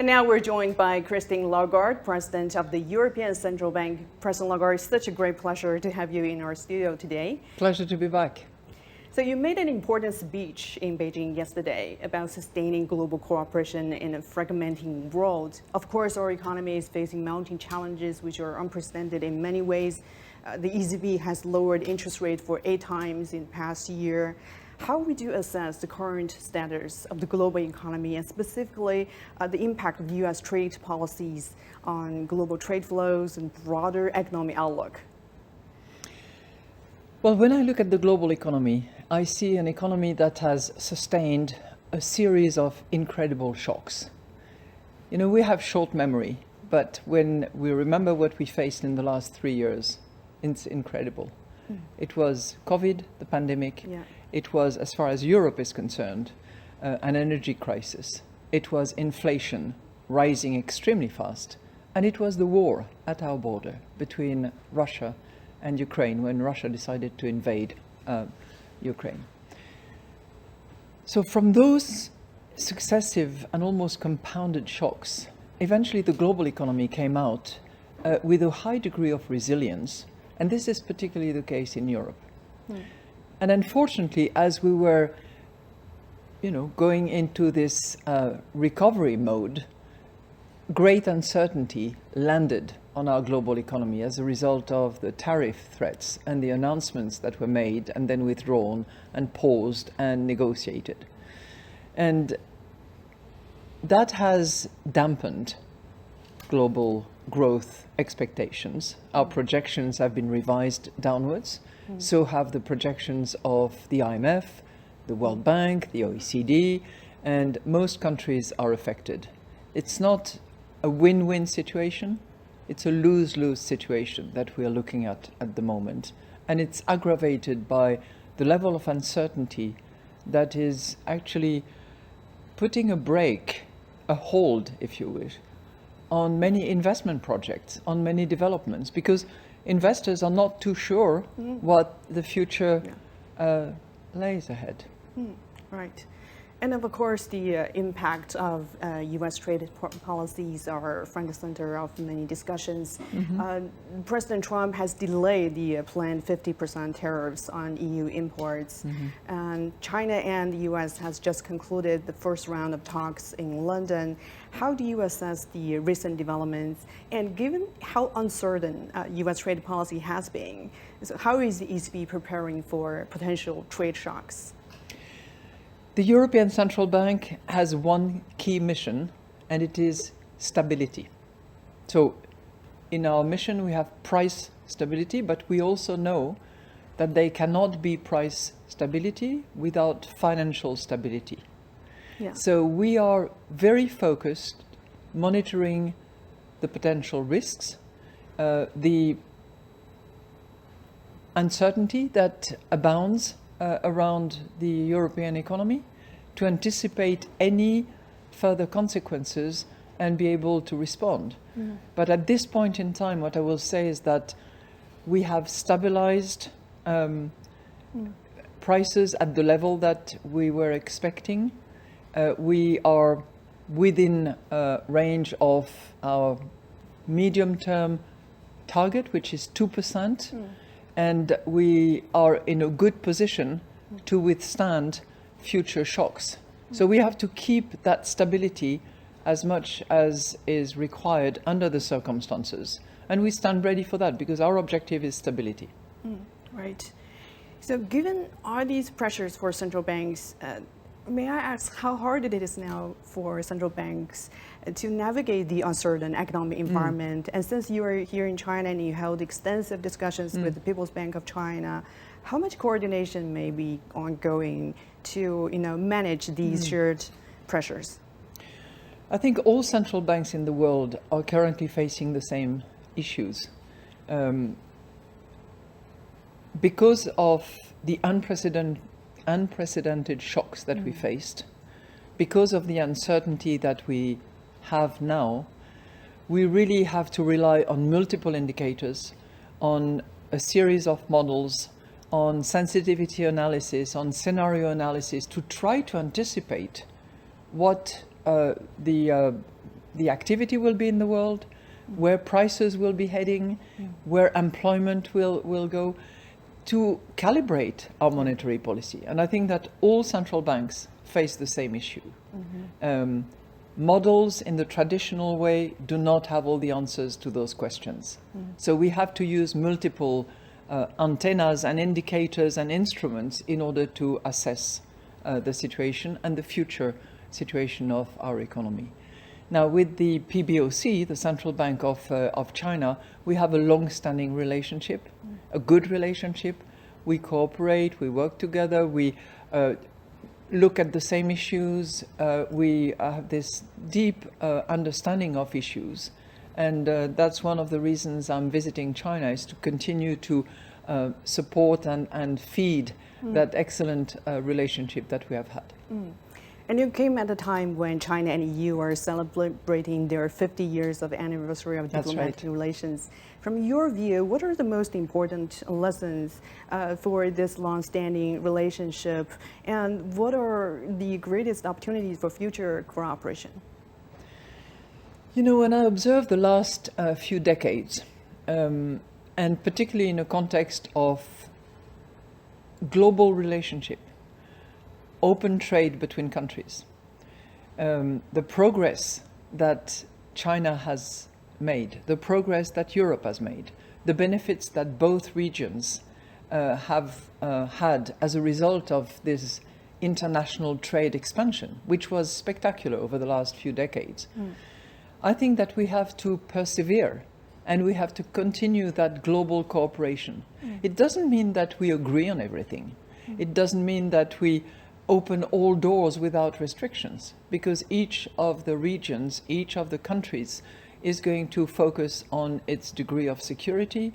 now we're joined by Christine Lagarde, President of the European Central Bank. President Lagarde, it's such a great pleasure to have you in our studio today. Pleasure to be back. So you made an important speech in Beijing yesterday about sustaining global cooperation in a fragmenting world. Of course, our economy is facing mounting challenges which are unprecedented in many ways. The ECB has lowered interest rate for 8 times in the past year. How would you assess the current status of the global economy and specifically the impact of U.S. trade policies on global trade flows and broader economic outlook? Well, when I look at the global economy, I see an economy that has sustained a series of incredible shocks. You know, we have short memory, but when we remember what we faced in the last 3 years, it's incredible. It was COVID, the pandemic. Yeah. It was, as far as Europe is concerned, an energy crisis. It was inflation rising extremely fast. And it was the war at our border between Russia and Ukraine when Russia decided to invade Ukraine. So from those successive and almost compounded shocks, eventually the global economy came out with a high degree of resilience. And this is particularly the case in Europe. And unfortunately, as we were, going into this recovery mode, great uncertainty landed on our global economy as a result of the tariff threats and the announcements that were made and then withdrawn and paused and negotiated. And that has dampened global growth expectations. Our projections have been revised downwards. So have the projections of the IMF, the World Bank, the OECD, and most countries are affected. It's not a win-win situation. It's a lose-lose situation that we are looking at the moment. And it's aggravated by the level of uncertainty that is actually putting a hold, if you wish, on many investment projects, on many developments, because investors are not too sure what the future lays ahead. Right. And of course, the impact of U.S. trade policies are front and center of many discussions. President Trump has delayed the planned 50% tariffs on EU imports. And China and the U.S. has just concluded the first round of talks in London. How do you assess the recent developments? And given how uncertain U.S. trade policy has been, so how is the ECB preparing for potential trade shocks? The European Central Bank has one key mission, and it is stability. So in our mission, we have price stability, but we also know that there cannot be price stability without financial stability. Yeah. So we are very focused, monitoring the potential risks, the uncertainty that abounds around the European economy, to anticipate any further consequences and be able to respond. But at this point in time, what I will say is that we have stabilized prices at the level that we were expecting. We are within range of our medium-term target, which is 2%. And we are in a good position to withstand future shocks. So we have to keep that stability as much as is required under the circumstances. And we stand ready for that because our objective is stability. Right. So given all these pressures for central banks, may I ask how hard it is now for central banks to navigate the uncertain economic environment? And since you are here in China and you held extensive discussions with the People's Bank of China, how much coordination may be ongoing to manage these shared pressures? I think all central banks in the world are currently facing the same issues. Because of the unprecedented shocks that we faced, because of the uncertainty that we have now, we really have to rely on multiple indicators, on a series of models, on sensitivity analysis, on scenario analysis to try to anticipate what the the activity will be in the world, where prices will be heading, where employment will go, to calibrate our monetary policy. And I think that all central banks face the same issue. Models in the traditional way do not have all the answers to those questions. So we have to use multiple antennas and indicators and instruments in order to assess the situation and the future situation of our economy. Now, with the PBOC, the Central Bank of China, we have a long-standing relationship, a good relationship. We cooperate, we work together, we look at the same issues, we have this deep understanding of issues. And that's one of the reasons I'm visiting China, is to continue to support and feed that excellent relationship that we have had. And you came at a time when China and EU are celebrating their 50 years of anniversary of diplomatic relations. From your view, what are the most important lessons for this long-standing relationship, and what are the greatest opportunities for future cooperation? You know, when I observe the last few decades, and particularly in a context of global relationship, open trade between countries, the progress that China has made, the progress that Europe has made, the benefits that both regions have had as a result of this international trade expansion, which was spectacular over the last few decades. I think that we have to persevere and we have to continue that global cooperation. It doesn't mean that we agree on everything. It doesn't mean that we open all doors without restrictions, because each of the regions, each of the countries is going to focus on its degree of security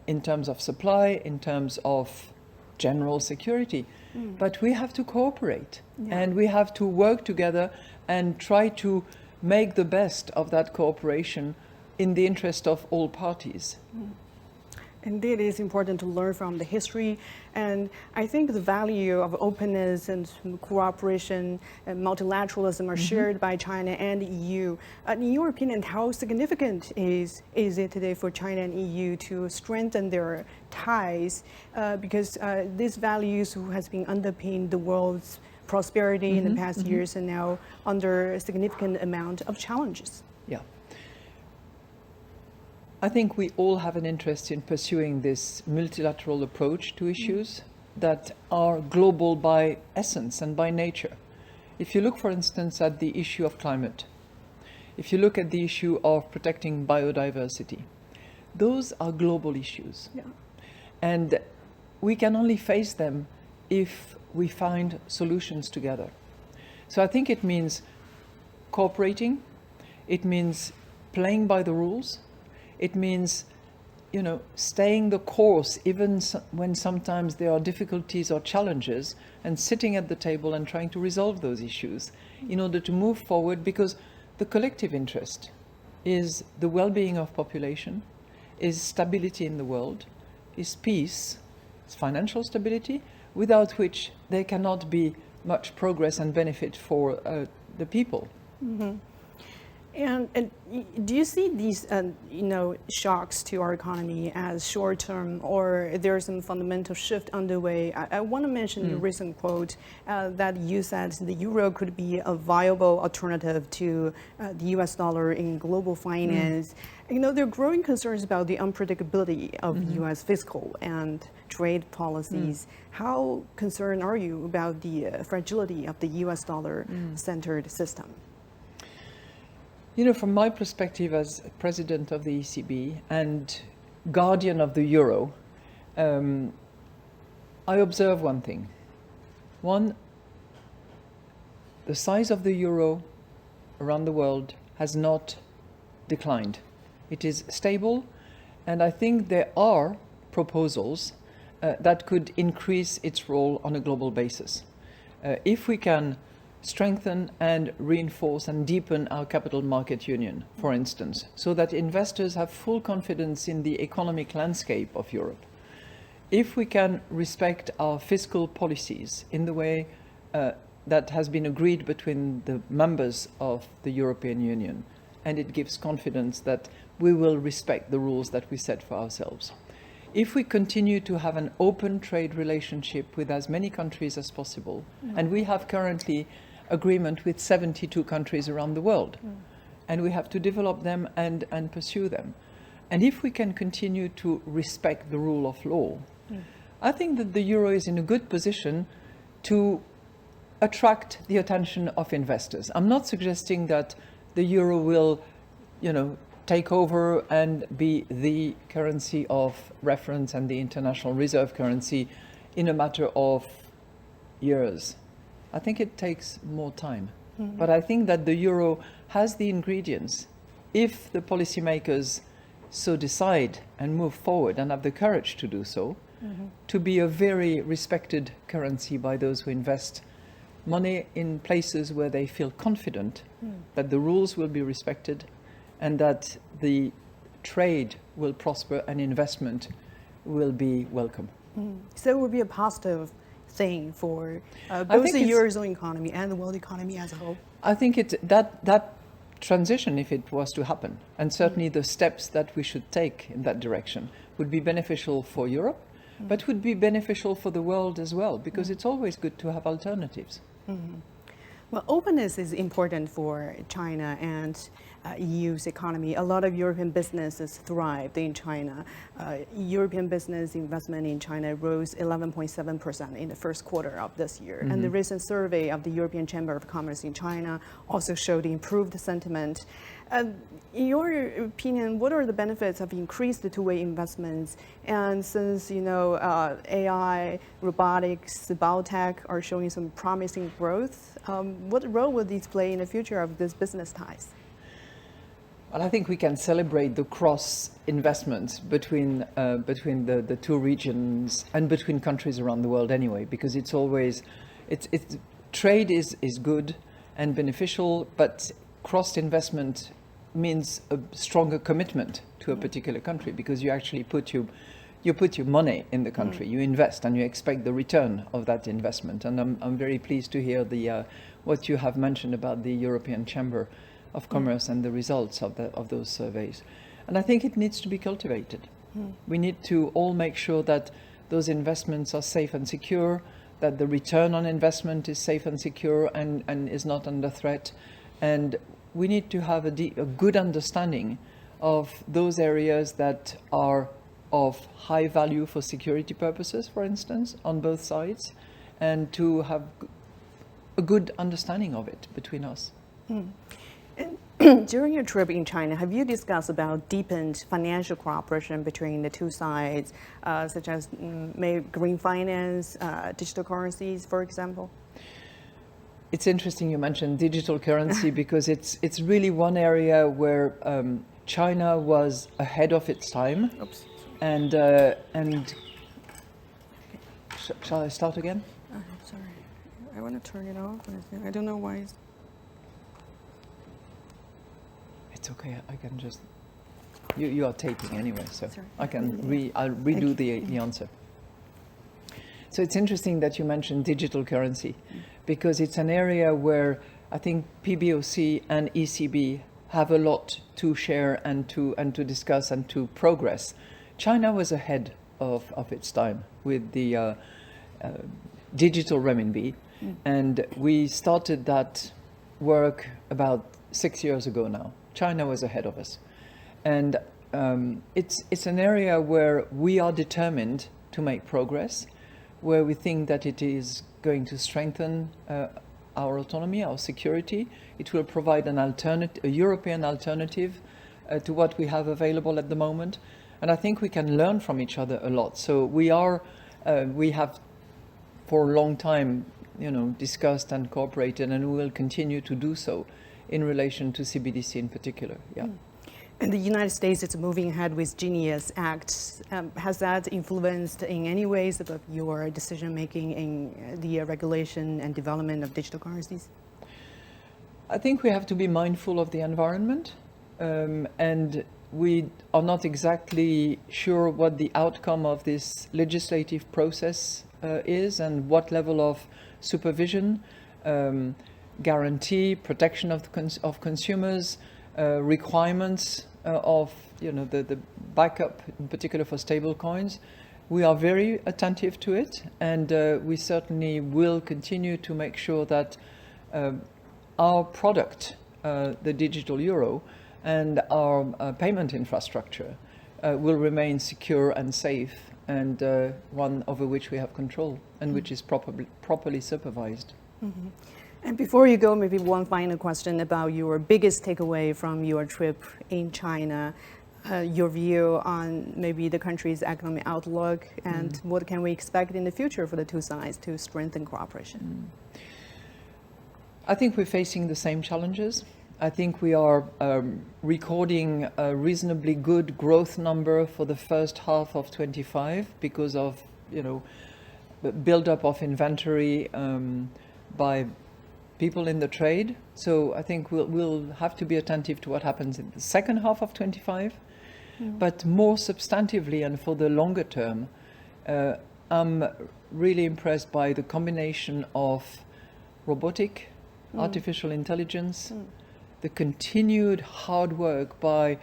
in terms of supply, in terms of general security. But we have to cooperate and we have to work together and try to make the best of that cooperation in the interest of all parties. Indeed, it is important to learn from the history, and I think the value of openness and cooperation and multilateralism are shared by China and EU. In your opinion, how significant is it today for China and EU to strengthen their ties, because these values has been underpinning the world's prosperity in the past years and now under a significant amount of challenges? Yeah. I think we all have an interest in pursuing this multilateral approach to issues that are global by essence and by nature. If you look, for instance, at the issue of climate, if you look at the issue of protecting biodiversity, those are global issues. And we can only face them if we find solutions together. So I think it means cooperating, it means playing by the rules, it means, you know, staying the course even when sometimes there are difficulties or challenges, and sitting at the table and trying to resolve those issues in order to move forward, because the collective interest is the well-being of population, is stability in the world, is peace, is financial stability, without which there cannot be much progress and benefit for the people. And do you see these, shocks to our economy as short-term, or there's some fundamental shift underway? I want to mention your recent quote that you said the euro could be a viable alternative to the US dollar in global finance. You know, there are growing concerns about the unpredictability of US fiscal and trade policies. How concerned are you about the fragility of the US dollar-centered system? You know, from my perspective as president of the ECB and guardian of the euro, I observe one thing. One, the size of the euro around the world has not declined. It is stable, and I think there are proposals that could increase its role on a global basis. If we can strengthen and reinforce and deepen our capital market union, for instance, so that investors have full confidence in the economic landscape of Europe. If we can respect our fiscal policies in the way that has been agreed between the members of the European Union, and it gives confidence that we will respect the rules that we set for ourselves. If we continue to have an open trade relationship with as many countries as possible, and we have currently agreement with 72 countries around the world, and we have to develop them and pursue them. And if we can continue to respect the rule of law, I think that the euro is in a good position to attract the attention of investors. I'm not suggesting that the euro will, take over and be the currency of reference and the international reserve currency in a matter of years. I think it takes more time. But I think that the euro has the ingredients, if the policymakers so decide and move forward and have the courage to do so, to be a very respected currency by those who invest money in places where they feel confident that the rules will be respected and that the trade will prosper and investment will be welcome. So it would be a positive thing for both the Eurozone economy and the world economy as a whole? I think that transition, if it was to happen, and certainly the steps that we should take in that direction, would be beneficial for Europe, but would be beneficial for the world as well, because it's always good to have alternatives. Well, openness is important for China and EU's economy. A lot of European businesses thrived in China. European business investment in China rose 11.7% in the first quarter of this year. And the recent survey of the European Chamber of Commerce in China also showed improved sentiment. In your opinion, what are the benefits of increased two-way investments? And since, AI, robotics, biotech are showing some promising growth, what role will these play in the future of these business ties? Well, I think we can celebrate the cross investments between the two regions and between countries around the world anyway, because it's always, trade is good and beneficial, but cross investment means a stronger commitment to a particular country, because you actually put your money in the country, you invest, and you expect the return of that investment. And I'm very pleased to hear what you have mentioned about the European Chamber of Commerce and the results of those surveys. And I think it needs to be cultivated. We need to all make sure that those investments are safe and secure, that the return on investment is safe and secure and is not under threat. And we need to have a good understanding of those areas that are of high value for security purposes, for instance, on both sides, and to have a good understanding of it between us. During your trip in China, have you discussed about deepened financial cooperation between the two sides, such as green finance, digital currencies, for example? It's interesting you mentioned digital currency because it's really one area where China was ahead of its time. Oops. And shall I start again? Sorry, I want to turn it off. I don't know why. It's okay. I can just. You are taping anyway, so Sorry. I can I'll redo the answer. So it's interesting that you mentioned digital currency, because it's an area where I think PBOC and ECB have a lot to share and to discuss and to progress. China was ahead of its time with the digital renminbi, and we started that work about 6 years ago now. China was ahead of us, and it's an area where we are determined to make progress, where we think that it is going to strengthen our autonomy, our security. It will provide a European alternative to what we have available at the moment. And I think we can learn from each other a lot. So we have for a long time, discussed and cooperated, and we will continue to do so in relation to CBDC in particular. Yeah. And the United States is moving ahead with Genius Act. Has that influenced in any ways about your decision making in the regulation and development of digital currencies? I think we have to be mindful of the environment, and we are not exactly sure what the outcome of this legislative process is and what level of supervision guarantee, protection of consumers, requirements of the backup, in particular for stable coins. We are very attentive to it, and we certainly will continue to make sure that our product, the digital euro, and our payment infrastructure will remain secure and safe, and one over which we have control and which is properly supervised. Mm-hmm. And before you go, maybe one final question about your biggest takeaway from your trip in China, your view on maybe the country's economic outlook, and what can we expect in the future for the two sides to strengthen cooperation? I think we're facing the same challenges. I think we are recording a reasonably good growth number for the first half of 25 because of, the build-up of inventory by people in the trade. So I think we'll have to be attentive to what happens in the second half of 25. But more substantively and for the longer term, I'm really impressed by the combination of robotic, artificial intelligence, the continued hard work by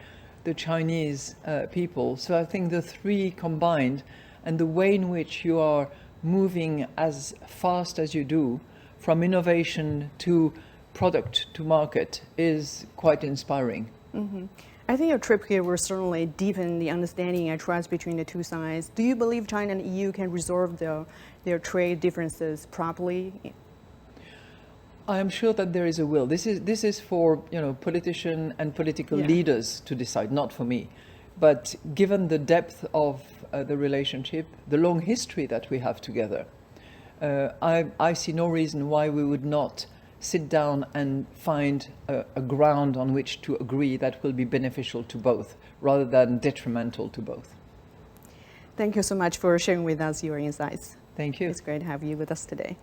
the Chinese people. So I think the three combined, and the way in which you are moving as fast as you do from innovation to product to market is quite inspiring. Mm-hmm. I think your trip here will certainly deepen the understanding and trust between the two sides. Do you believe China and EU can resolve their trade differences properly? I am sure that there is a will. This is for politicians and political leaders to decide, not for me. But given the depth of the relationship, the long history that we have together, I see no reason why we would not sit down and find a ground on which to agree that will be beneficial to both, rather than detrimental to both. Thank you so much for sharing with us your insights. Thank you. It's great to have you with us today.